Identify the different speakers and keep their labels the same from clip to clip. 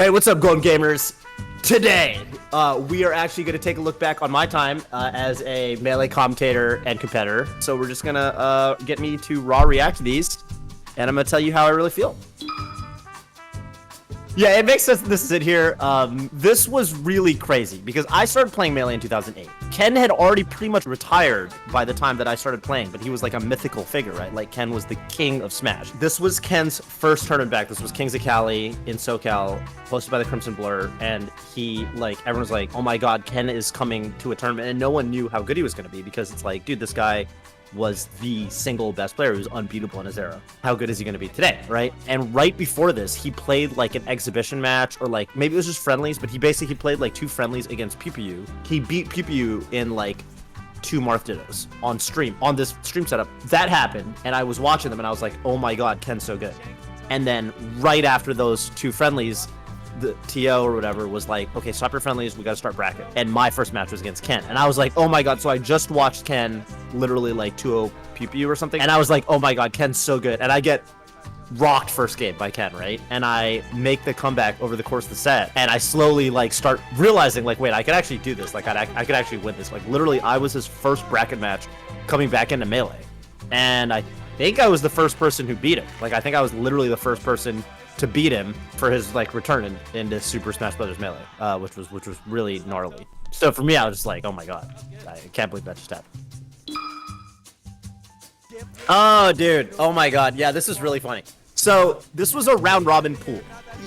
Speaker 1: Hey, what's up, Golden Gamers? Today, we are actually going to take a look back on my time as a Melee commentator and competitor. So we're just going to get me to raw react to these, and I'm going to tell you how I really feel. Yeah, it makes sense that this is it here. This was really crazy because I started playing Melee in 2008. Ken had already pretty much retired by the time that I started playing, but he was like a mythical figure, right? Like Ken was the king of Smash. This was Ken's first tournament back. This was Kings of Cali in SoCal, hosted by the Crimson Blur, and he, like, everyone was like, oh my god, Ken is coming to a tournament, and no one knew how good he was going to be because it's like, dude, this guy was the single best player who was unbeatable in his era. How good is he going to be today, right? And right before this, he played like an exhibition match, or like maybe it was just friendlies, but he basically played like 2 friendlies against Pew. He beat Pew in like 2 Marth Dittos on stream, on this stream setup. That happened, and I was watching them, and I was like, oh my god, Ken's so good. And then right after those 2 friendlies, the TO or whatever was like, okay, stop your friendlies, we gotta start bracket. And my first match was against Ken, and I was like, oh my god. So I just watched Ken literally like 2-0 Pew or something, and I was like, oh my god, Ken's so good. And I get rocked first game by Ken, right? And I make the comeback over the course of the set, and I slowly like start realizing like, wait, I could actually do this. Like I could actually win this. Like literally, I was his first bracket match coming back into Melee, and I think I was the first person who beat him. Like I think I was literally the first person to beat him for his like return into Super Smash Bros. Melee, which was really gnarly. So for me, I was just like, oh my god, I can't believe that just happened. Oh dude, oh my god, yeah, this is really funny. So this was a round robin pool.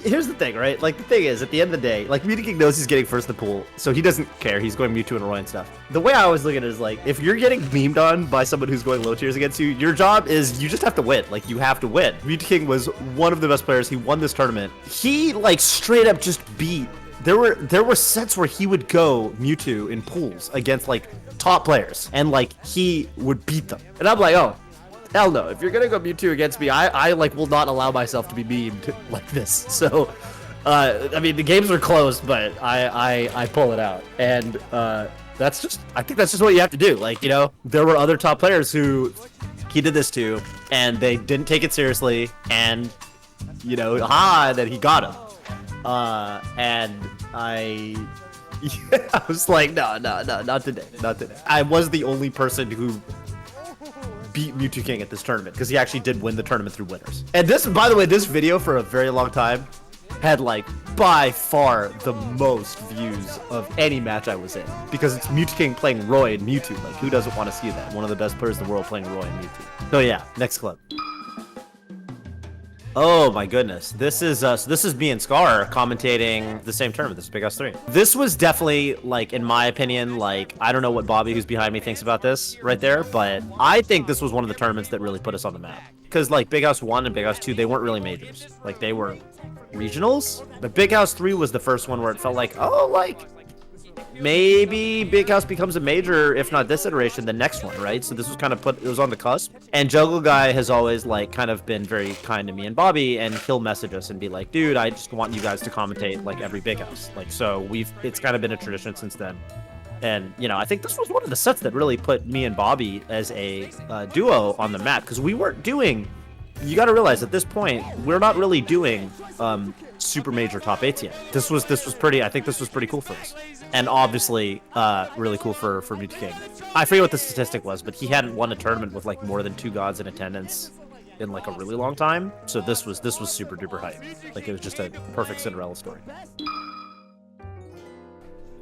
Speaker 1: Here's the thing, right? Like the thing is, at the end of the day, like Mewtwo knows he's getting first in the pool, so he doesn't care. He's going Mewtwo and Roy and stuff. The way I always look at it is like, if you're getting memed on by someone who's going low tiers against you, your job is you just have to win. Like you have to win. Mewtwo was one of the best players. He won this tournament. He like straight up just beat. There were sets where he would go Mewtwo in pools against like top players, and like he would beat them. And I'm like, oh, hell no. If you're gonna go Mewtwo against me, I like will not allow myself to be memed like this. So I mean the games are closed, but I pull it out. And that's just, I think that's just what you have to do. Like, you know, there were other top players who he did this to, and they didn't take it seriously, and you know, that he got him. And I was like, no, not today. I was the only person who beat Mewtwo King at this tournament because he actually did win the tournament through winners. And this, by the way, this video for a very long time had like by far the most views of any match I was in because it's Mewtwo King playing Roy and Mewtwo. Like, who doesn't want to see that? One of the best players in the world playing Roy and Mewtwo. So yeah, next clip. Oh my goodness, this is me and Scar commentating the same tournament. This is Big House 3. This was definitely, like, in my opinion, like, I don't know what Bobby, who's behind me, thinks about this right there, but I think this was one of the tournaments that really put us on the map. Because, like, Big House 1 and Big House 2, they weren't really majors. Like, they were regionals, but Big House 3 was the first one where it felt like, oh, like, maybe Big House becomes a major, if not this iteration, the next one, right? So this was kind of it was on the cusp. And Juggle Guy has always, like, kind of been very kind to me and Bobby, and he'll message us and be like, dude, I just want you guys to commentate, like, every Big House. Like, so it's kind of been a tradition since then. And, you know, I think this was one of the sets that really put me and Bobby as a duo on the map, because we weren't doing, you got to realize at this point, we're not really doing super major top 8s yet. This was pretty, I think this was pretty cool for us. And obviously, really cool for Mewtwo King. I forget what the statistic was, but he hadn't won a tournament with like more than 2 gods in attendance in like a really long time. So this was super duper hype. Like it was just a perfect Cinderella story.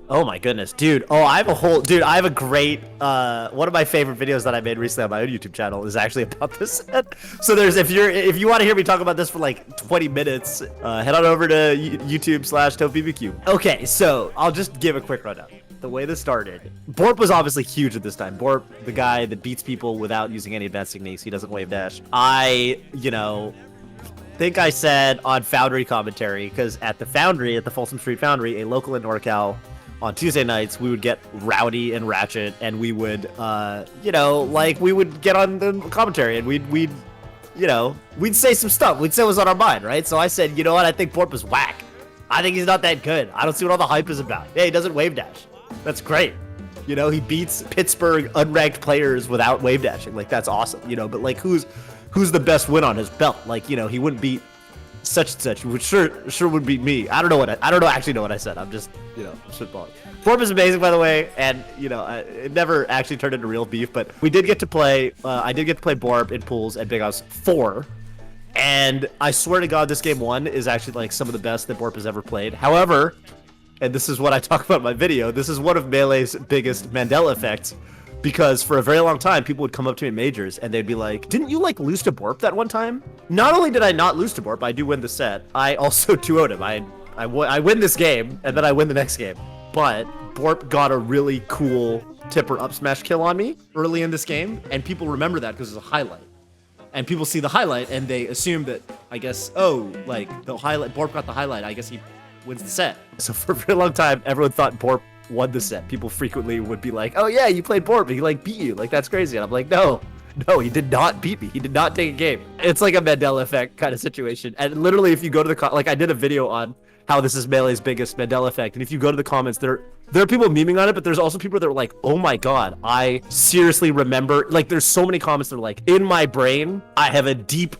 Speaker 1: Oh my goodness, dude. Oh, I have a great, one of my favorite videos that I made recently on my own YouTube channel is actually about this set. So if you want to hear me talk about this for like 20 minutes, head on over to YouTube/TopHBBQ. Okay, so I'll just give a quick rundown. The way this started, Borp was obviously huge at this time. Borp, the guy that beats people without using any advanced techniques. He doesn't wave dash. You know, think I said on Foundry commentary, because at the Foundry, at the Folsom Street Foundry, a local in NorCal, on Tuesday nights, we would get rowdy and ratchet, and we would, you know, like, we would get on the commentary, and we'd you know, we'd say some stuff. We'd say what was on our mind, right? So I said, you know what? I think Borp is whack. I think he's not that good. I don't see what all the hype is about. Yeah, he doesn't wave dash. That's great. You know, he beats Pittsburgh unranked players without wave dashing. Like, that's awesome, you know? But, like, who's the best win on his belt? Like, you know, he wouldn't beat such and such, which sure would be me. I don't know actually know what I said. I'm just, shitballing. Borp is amazing, by the way, and it never actually turned into real beef, but we did get to play. I did get to play Borp in pools at Big House 4, and I swear to God, this game 1 is actually like some of the best that Borp has ever played. However, and this is what I talk about in my video, this is one of Melee's biggest Mandela effects. Because for a very long time, people would come up to me in majors and they'd be like, didn't you like lose to Borp that one time? Not only did I not lose to Borp, I do win the set. I also 2-0'd him. I win this game and then I win the next game. But Borp got a really cool tipper up smash kill on me early in this game. And people remember that because it's a highlight. And people see the highlight and they assume that, I guess, Borp got the highlight. I guess he wins the set. So for a very long time, everyone thought Borp won the set. People frequently would be like, oh yeah, you played Borp, but he like beat you. Like, that's crazy. And I'm like, no, he did not beat me. He did not take a game. It's like a Mandela effect kind of situation. And literally, if you go to the like, I did a video on how this is Melee's biggest Mandela effect. And if you go to the comments, there are people memeing on it, but there's also people that are like, oh my God, I seriously remember, like, there's so many comments that are like, in my brain, I have a deep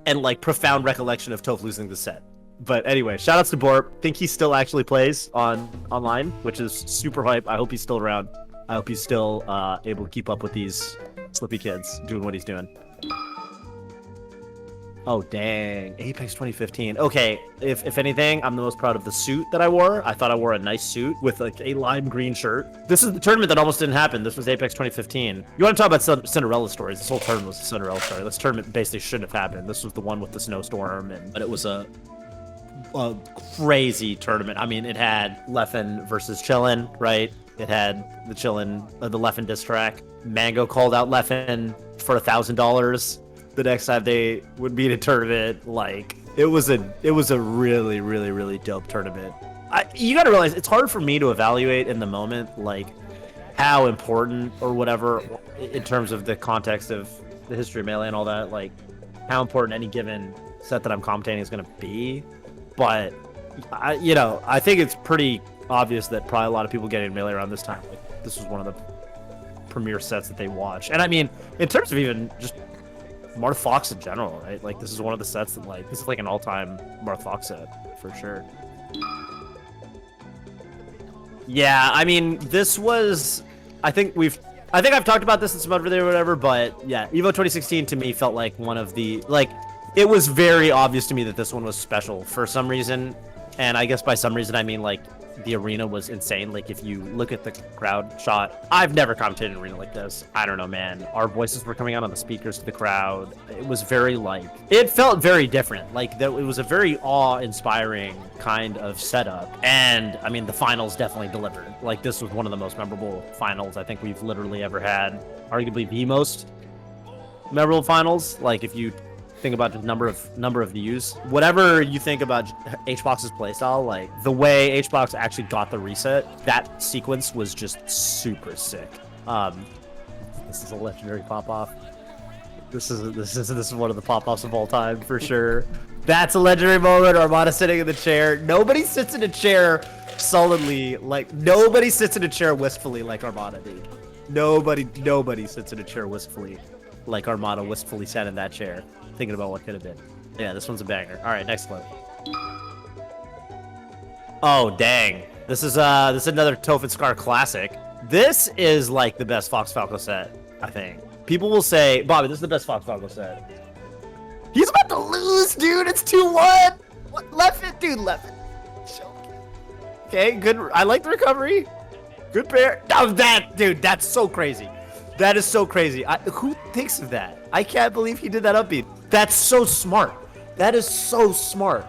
Speaker 1: and like profound recollection of Toph losing the set. But anyway, shoutouts to Borp. Think he still actually plays online, which is super hype. I hope he's still around. I hope he's still able to keep up with these slippy kids doing what he's doing. Oh, dang. Apex 2015. Okay, if anything, I'm the most proud of the suit that I wore. I thought I wore a nice suit with like a lime green shirt. This is the tournament that almost didn't happen. This was Apex 2015. You want to talk about Cinderella stories? This whole tournament was a Cinderella story. This tournament basically shouldn't have happened. This was the one with the snowstorm, but it was a crazy tournament. I mean, it had Leffen versus Chillin, right? It had the Chillin, the Leffen diss track. Mango called out Leffen for $1,000 the next time they would be in a tournament. Like, it was a really, really, really dope tournament. You got to realize it's hard for me to evaluate in the moment, like, how important or whatever in terms of the context of the history of Melee and all that, like how important any given set that I'm commentating is going to be. But I think it's pretty obvious that probably a lot of people getting Melee around this time, like, this was one of the premier sets that they watch. And I mean, in terms of even just Marth Fox in general, right? Like, this is one of the sets that, like, this is like an all-time Marth Fox set for sure. Yeah, I mean, this was, I think I've talked about this in some other video or whatever, but yeah, EVO 2016 to me felt like one of the, like, it was very obvious to me that this one was special for some reason. And I guess by some reason, I mean, like, the arena was insane. Like, if you look at the crowd shot, I've never commentated an arena like this. I don't know, man. Our voices were coming out on the speakers to the crowd. It was very, like, it felt very different. Like, it was a very awe-inspiring kind of setup. And, I mean, the finals definitely delivered. Like, this was one of the most memorable finals I think we've literally ever had. Arguably the most memorable finals. Like, if you think about the number of views, whatever you think about HBox's playstyle, like the way HBox actually got the reset, that sequence was just super sick. This is a legendary pop-off. This is one of the pop-offs of all time for sure. That's a legendary moment. Armada sitting in the chair. Nobody sits in a chair solidly, like nobody sits in a chair wistfully like Armada, dude. Nobody sits in a chair wistfully like Armada wistfully sat in that chair, thinking about what could have been. Yeah, this one's a banger. All right, next clip. Oh, dang. This is another Toph and Scar classic. This is like the best Fox Falco set, I think. People will say, Bobby, this is the best Fox Falco set. He's about to lose, dude. It's 2-1. What? Left it, dude. Left it. Okay, good. I like the recovery. Good pair. Oh, that, dude, that's so crazy. That is so crazy. Who thinks of that? I can't believe he did that upbeat. That's so smart. That is so smart.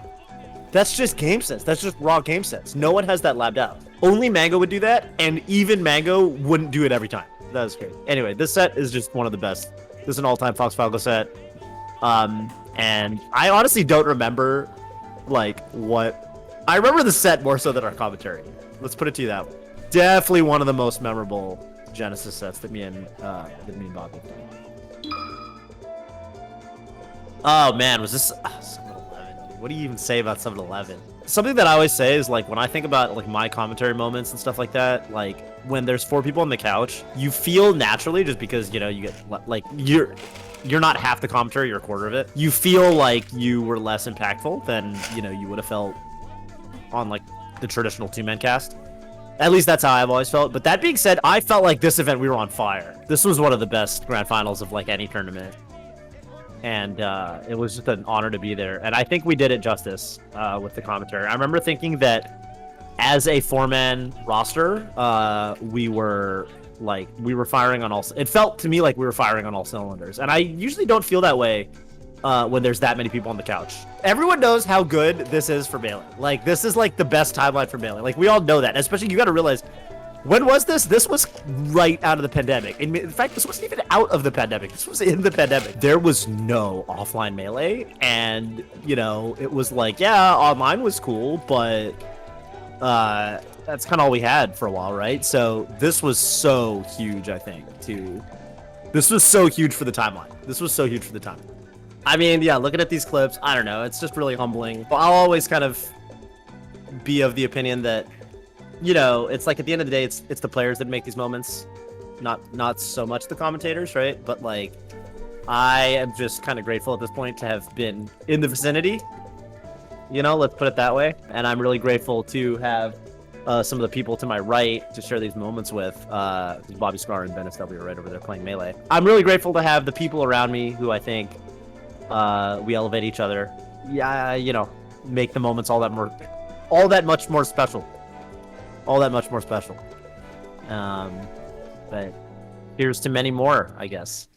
Speaker 1: That's just game sense. That's just raw game sense. No one has that labbed out. Only Mango would do that, and even Mango wouldn't do it every time. That was crazy. Anyway, this set is just one of the best. This is an all-time Fox Falco set. And I honestly don't remember, like, what... I remember the set more so than our commentary. Let's put it to you that way. Definitely one of the most memorable Genesis sets that me and Bobby played. Oh man, was this 7-Eleven, dude? What do you even say about 7-Eleven? Something that I always say is, like, when I think about, like, my commentary moments and stuff like that, like when there's 4 people on the couch, you feel naturally, just because, you know, you get, like, you're not half the commentary, you're a quarter of it. You feel like you were less impactful than, you know, you would have felt on like the traditional two-man cast. At least that's how I've always felt. But that being said, I felt like this event we were on fire. This was one of the best grand finals of like any tournament. And it was just an honor to be there. And I think we did it justice with the commentary. I remember thinking that as a 4-man roster, we were firing on all. It felt to me like we were firing on all cylinders. And I usually don't feel that way when there's that many people on the couch. Everyone knows how good this is for Melee. Like, this is like the best timeline for Melee. Like, we all know that. Especially, you got to realize, when was this? This was right out of the pandemic. In fact, this wasn't even out of the pandemic. This was in the pandemic. There was no offline Melee. And, you know, it was like, yeah, online was cool, but that's kind of all we had for a while, right? So this was so huge, I think, this was so huge for the timeline. This was so huge for the timeline. I mean, yeah, looking at these clips, I don't know. It's just really humbling. But I'll always kind of be of the opinion that, you know, it's like at the end of the day, it's the players that make these moments, not so much the commentators, right? But like, I am just kind of grateful at this point to have been in the vicinity. You know, let's put it that way. And I'm really grateful to have some of the people to my right to share these moments with. Bobby Scar and Dennis W. right over there playing Melee. I'm really grateful to have the people around me who I think we elevate each other. Yeah, you know, make the moments all that much more special. All that much more special. But here's to many more, I guess.